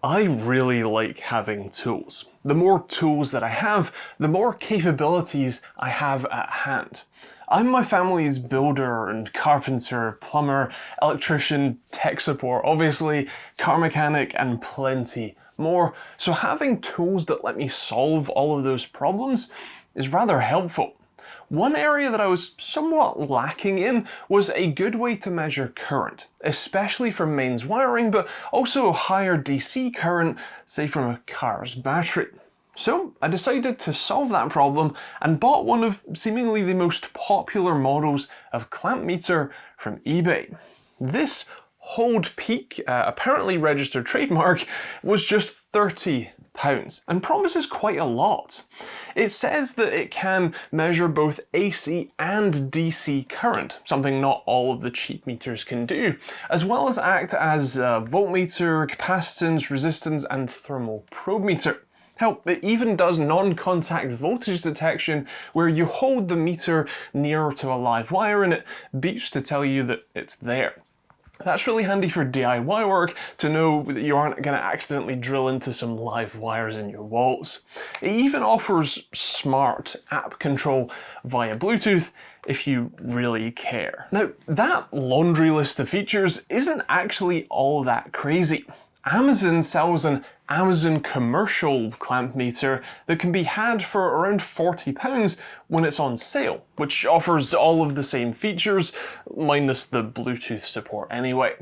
I really like having tools. The more tools that I have, the more capabilities I have at hand. I'm my family's builder and carpenter, plumber, electrician, tech support, obviously, car mechanic, and plenty more. So having tools that let me solve all of those problems is rather helpful. One area that I was somewhat lacking in was a good way to measure current, especially from mains wiring, but also higher DC current, say from a car's battery. So I decided to solve that problem and bought one of seemingly the most popular models of clamp meter from eBay. This Hold Peak, apparently registered trademark, was just £30 and promises quite a lot. It says that it can measure both AC and DC current, something not all of the cheap meters can do, as well as act as a voltmeter, capacitance, resistance, and thermal probe meter. Hell, it even does non-contact voltage detection where you hold the meter near to a live wire and it beeps to tell you that it's there. That's really handy for DIY work to know that you aren't going to accidentally drill into some live wires in your walls. It even offers smart app control via Bluetooth if you really care. Now, that laundry list of features isn't actually all that crazy. Amazon sells an Amazon commercial clamp meter that can be had for around £40 when it's on sale, which offers all of the same features, minus the Bluetooth support anyway.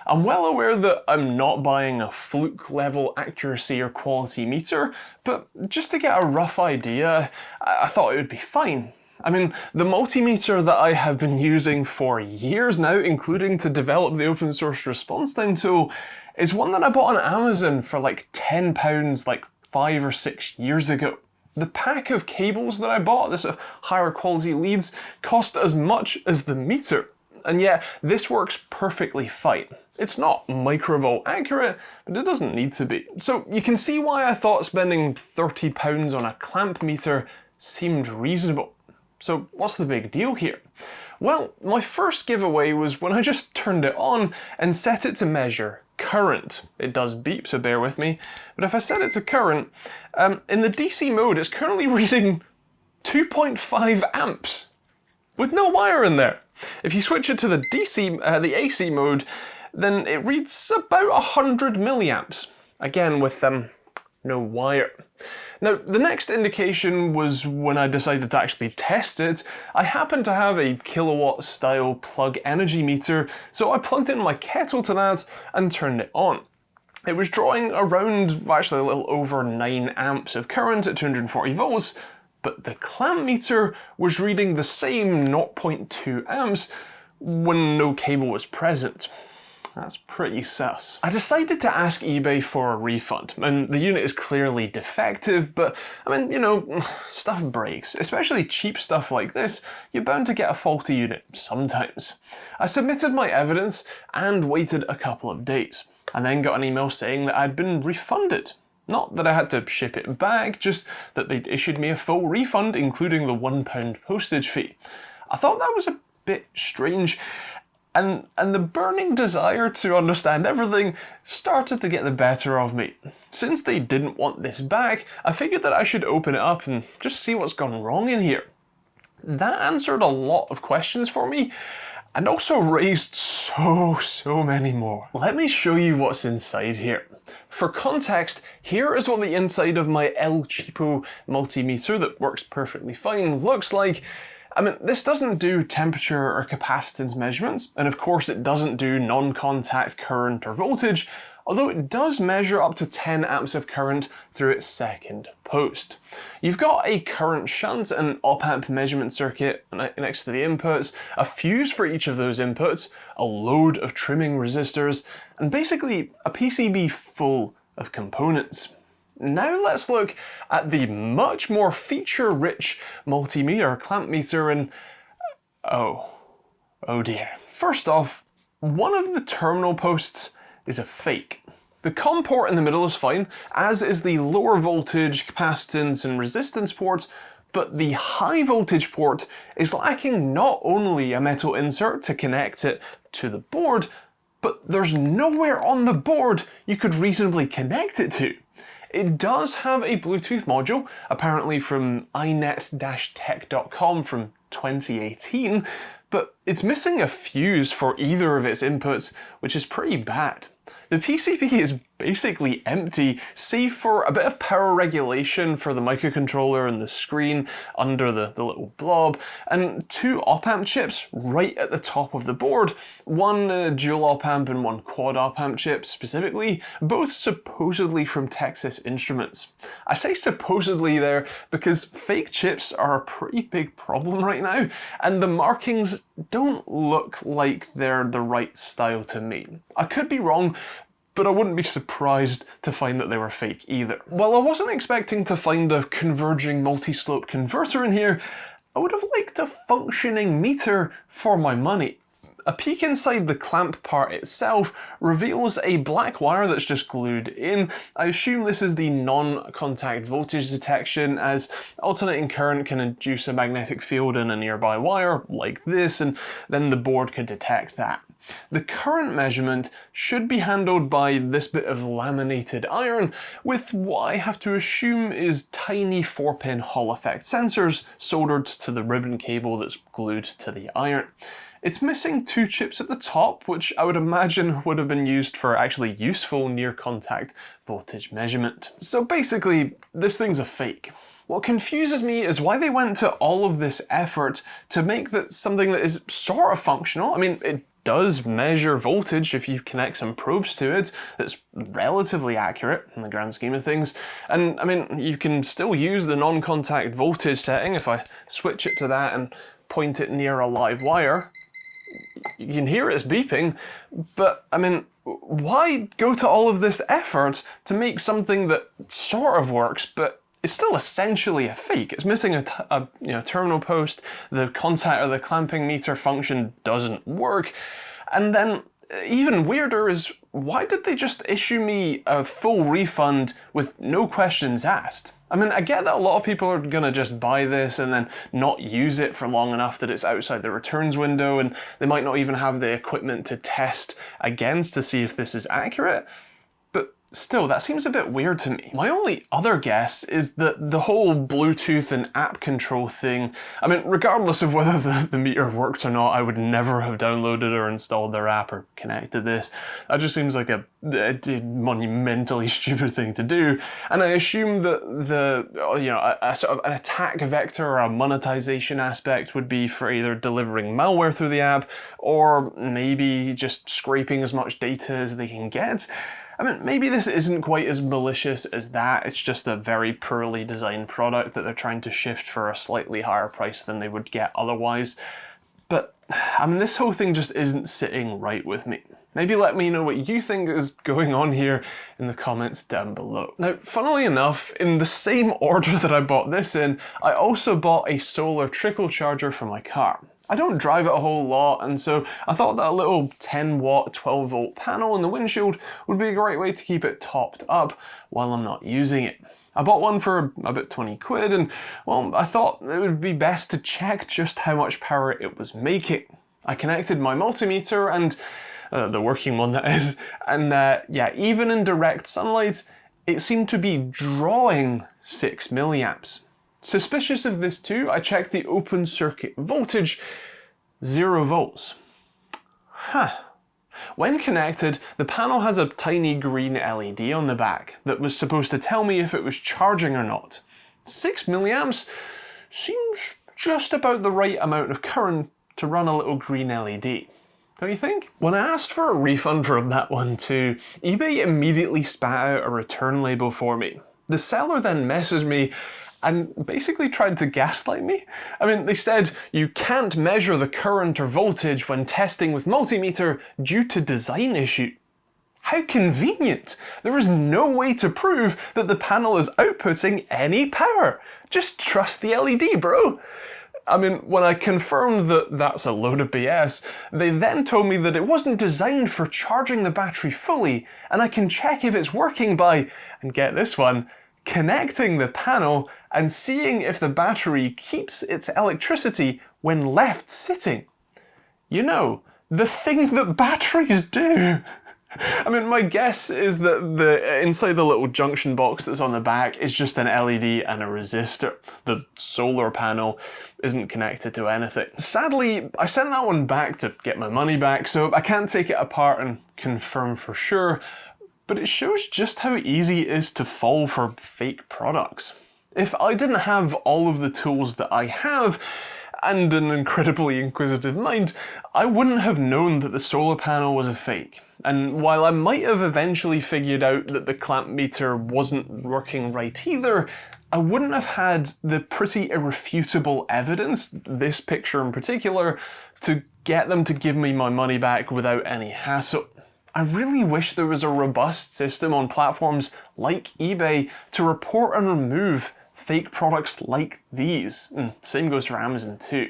I'm well aware that I'm not buying a fluke level accuracy or quality meter, but just to get a rough idea, I thought it would be fine. I mean, the multimeter that I have been using for years now, including to develop the open source response time tool, is one that I bought on Amazon for like £10 like 5 or 6 years ago. The pack of cables that I bought, this higher quality leads, cost as much as the meter. And yet, this works perfectly fine. It's not microvolt accurate, but it doesn't need to be. So you can see why I thought spending £30 on a clamp meter seemed reasonable. So what's the big deal here? Well, my first giveaway was when I just turned it on and set it to measure current. It does beep, so bear with me. But if I set it to current, in the DC mode, it's currently reading 2.5 amps with no wire in there. If you switch it to the the AC mode, then it reads about 100 milliamps. Again, with no wire. Now, the next indication was when I decided to actually test it. I happened to have a kilowatt style plug energy meter, so I plugged in my kettle to that and turned it on. It was drawing around, actually a little over 9 amps of current at 240 volts, but the clamp meter was reading the same 0.2 amps when no cable was present. That's pretty sus. I decided to ask eBay for a refund, and the unit is clearly defective, but I mean, you know, stuff breaks. Especially cheap stuff like this, you're bound to get a faulty unit sometimes. I submitted my evidence and waited a couple of days, and then got an email saying that I'd been refunded. Not that I had to ship it back, just that they'd issued me a full refund, including the £1 postage fee. I thought that was a bit strange, and the burning desire to understand everything started to get the better of me. Since they didn't want this back, I figured that I should open it up and just see what's gone wrong in here. That answered a lot of questions for me, and also raised so many more. Let me show you what's inside here. For context, here is what the inside of my El Cheapo multimeter that works perfectly fine looks like. I mean, this doesn't do temperature or capacitance measurements, and of course it doesn't do non-contact current or voltage, although it does measure up to 10 amps of current through its second post. You've got a current shunt, an op-amp measurement circuit next to the inputs, a fuse for each of those inputs, a load of trimming resistors, and basically a PCB full of components. Now let's look at the much more feature-rich multimeter clamp meter and oh dear. First off, one of the terminal posts is a fake. The COM port in the middle is fine, as is the lower voltage, capacitance and resistance ports, but the high voltage port is lacking not only a metal insert to connect it to the board, but there's nowhere on the board you could reasonably connect it to. It does have a Bluetooth module, apparently from inet-tech.com from 2018, but it's missing a fuse for either of its inputs, which is pretty bad. The PCB is basically empty, save for a bit of power regulation for the microcontroller and the screen under the little blob, and 2 op-amp chips right at the top of the board, one dual op-amp and one quad op-amp chip specifically, both supposedly from Texas Instruments. I say supposedly there because fake chips are a pretty big problem right now, and the markings don't look like they're the right style to me. I could be wrong, but I wouldn't be surprised to find that they were fake either. While I wasn't expecting to find a converging multi-slope converter in here, I would have liked a functioning meter for my money. A peek inside the clamp part itself reveals a black wire that's just glued in. I assume this is the non-contact voltage detection, as alternating current can induce a magnetic field in a nearby wire, like this, and then the board can detect that. The current measurement should be handled by this bit of laminated iron with what I have to assume is tiny 4-pin Hall effect sensors soldered to the ribbon cable that's glued to the iron. It's missing 2 chips at the top, which I would imagine would have been used for actually useful near-contact voltage measurement. So basically, this thing's a fake. What confuses me is why they went to all of this effort to make that something that is sort of functional. I mean, it does measure voltage if you connect some probes to it. That's relatively accurate in the grand scheme of things. And I mean, you can still use the non-contact voltage setting. If I switch it to that and point it near a live wire, you can hear it's beeping, but I mean, why go to all of this effort to make something that sort of works, but it's still essentially a fake? It's missing a terminal post, the contact or the clamping meter function doesn't work, and then even weirder is, why did they just issue me a full refund with no questions asked? I mean, I get that a lot of people are gonna just buy this and then not use it for long enough that it's outside the returns window, and they might not even have the equipment to test against to see if this is accurate. But still, that seems a bit weird to me. My only other guess is that the whole Bluetooth and app control thing, I mean, regardless of whether the meter worked or not, I would never have downloaded or installed their app or connected this. That just seems like a monumentally stupid thing to do. And I assume that a sort of an attack vector or a monetization aspect would be for either delivering malware through the app or maybe just scraping as much data as they can get. I mean, maybe this isn't quite as malicious as that, it's just a very poorly designed product that they're trying to shift for a slightly higher price than they would get otherwise. But, I mean, this whole thing just isn't sitting right with me. Maybe let me know what you think is going on here in the comments down below. Now, funnily enough, in the same order that I bought this in, I also bought a solar trickle charger for my car. I don't drive it a whole lot, and so I thought that a little 10 watt, 12 volt panel in the windshield would be a great way to keep it topped up while I'm not using it. I bought one for about 20 quid, and well, I thought it would be best to check just how much power it was making. I connected my multimeter, and the working one that is, and yeah, even in direct sunlight, it seemed to be drawing 6 milliamps. Suspicious of this too, I checked the open circuit voltage, 0 volts. Huh. When connected, the panel has a tiny green LED on the back that was supposed to tell me if it was charging or not. 6 milliamps seems just about the right amount of current to run a little green LED. Don't you think? When I asked for a refund for that one too, eBay immediately spat out a return label for me. The seller then messaged me and basically tried to gaslight me. I mean, they said, you can't measure the current or voltage when testing with multimeter due to design issue. How convenient! There is no way to prove that the panel is outputting any power. Just trust the LED, bro. I mean, when I confirmed that that's a load of BS, they then told me that it wasn't designed for charging the battery fully, and I can check if it's working by, and get this one, connecting the panel and seeing if the battery keeps its electricity when left sitting. You know, the thing that batteries do. I mean, my guess is that the inside the little junction box that's on the back is just an LED and a resistor. The solar panel isn't connected to anything. Sadly, I sent that one back to get my money back, so I can't take it apart and confirm for sure, but it shows just how easy it is to fall for fake products. If I didn't have all of the tools that I have, and an incredibly inquisitive mind, I wouldn't have known that the solar panel was a fake. And while I might have eventually figured out that the clamp meter wasn't working right either, I wouldn't have had the pretty irrefutable evidence, this picture in particular, to get them to give me my money back without any hassle. I really wish there was a robust system on platforms like eBay to report and remove fake products like these. And same goes for Amazon too.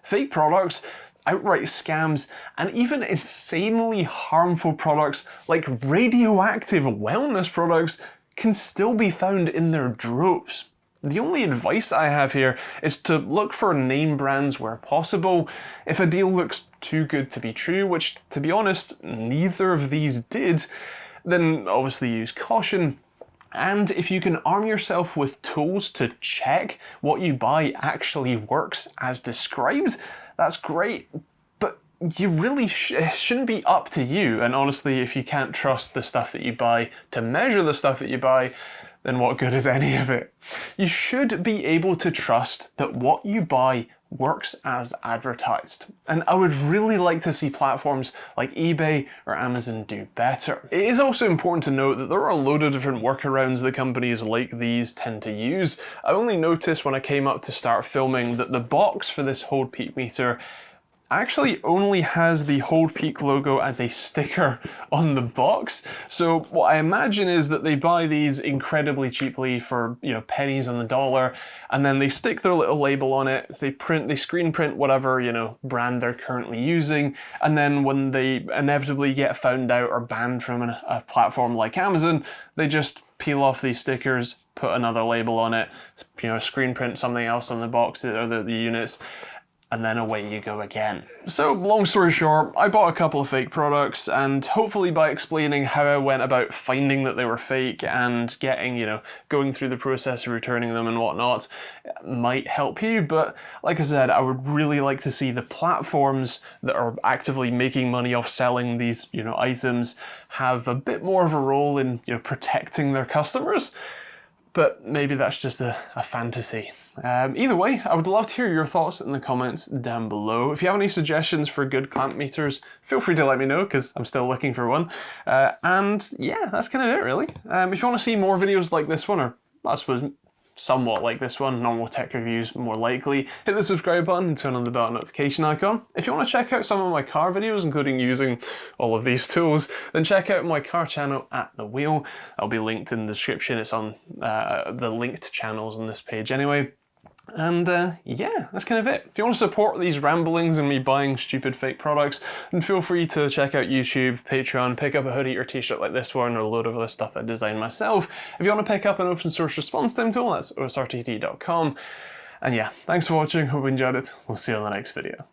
Fake products, outright scams, and even insanely harmful products like radioactive wellness products can still be found in their droves. The only advice I have here is to look for name brands where possible. If a deal looks too good to be true, which to be honest, neither of these did, then obviously use caution. And if you can arm yourself with tools to check what you buy actually works as described, that's great, but you really it shouldn't be up to you. And honestly, if you can't trust the stuff that you buy to measure the stuff that you buy, then what good is any of it? You should be able to trust that what you buy works as advertised. And I would really like to see platforms like eBay or Amazon do better. It is also important to note that there are a load of different workarounds that companies like these tend to use. I only noticed when I came up to start filming that the box for this Hold Peak meter actually only has the Hold Peak logo as a sticker on the box. So what I imagine is that they buy these incredibly cheaply for, pennies on the dollar, and then they stick their little label on it, they screen print whatever, brand they're currently using, and then when they inevitably get found out or banned from a platform like Amazon, they just peel off these stickers, put another label on it, screen print something else on the box or the units, and then away you go again. So long story short, I bought a couple of fake products, and hopefully by explaining how I went about finding that they were fake and getting, going through the process of returning them and whatnot, might help you. But like I said, I would really like to see the platforms that are actively making money off selling these, items have a bit more of a role in, protecting their customers. But maybe that's just a fantasy. Either way, I would love to hear your thoughts in the comments down below. If you have any suggestions for good clamp meters, feel free to let me know, because I'm still looking for one. And yeah, that's kind of it really. If you want to see more videos like this one, or I suppose somewhat like this one, normal tech reviews more likely, hit the subscribe button and turn on the bell notification icon. If you want to check out some of my car videos, including using all of these tools, then check out my car channel at The Wheel. That'll be linked in the description. It's on the linked channels on this page anyway. And yeah, that's kind of it. If you want to support these ramblings and me buying stupid fake products, then feel free to check out YouTube, Patreon, pick up a hoodie or t-shirt like this one, or a load of other stuff I designed myself. If you want to pick up an open source response time tool, that's osrtt.com. And yeah, thanks for watching, hope you enjoyed it. We'll see you on the next video.